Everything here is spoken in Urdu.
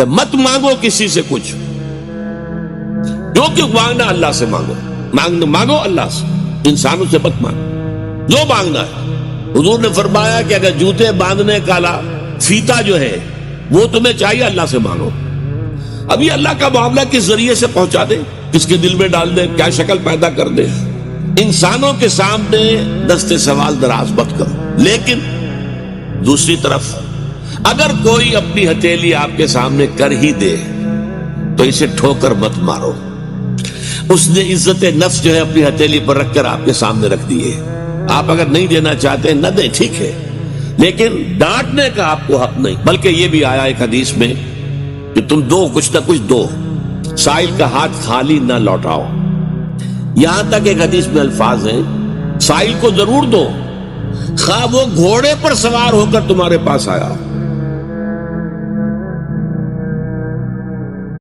مت مانگو کسی سے کچھ، جو کہ مانگنا اللہ سے مانگو، مانگو اللہ سے، انسانوں سے مت مانگو جو مانگنا ہے۔ حضور نے فرمایا کہ اگر جوتے باندھنے کا فیتا جو ہے وہ تمہیں چاہیے، اللہ سے مانگو۔ ابھی اللہ کا معاملہ کس ذریعے سے پہنچا دے، کس کے دل میں ڈال دے، کیا شکل پیدا کر دے، انسانوں کے سامنے دست سوال دراز مت کرو۔ لیکن دوسری طرف اگر کوئی اپنی ہتھیلی آپ کے سامنے کر ہی دے تو اسے ٹھوکر مت مارو۔ اس نے عزت نفس جو ہے اپنی ہتھیلی پر رکھ کر آپ کے سامنے رکھ دیے، آپ اگر نہیں دینا چاہتے نہ دیں، ٹھیک ہے، لیکن ڈانٹنے کا آپ کو حق نہیں۔ بلکہ یہ بھی آیا ایک حدیث میں کہ تم دو، کچھ نہ کچھ دو، سائل کا ہاتھ خالی نہ لوٹاؤ۔ یہاں تک ایک حدیث میں الفاظ ہیں سائل کو ضرور دو، خواہ وہ گھوڑے پر سوار ہو کر تمہارے پاس آیا۔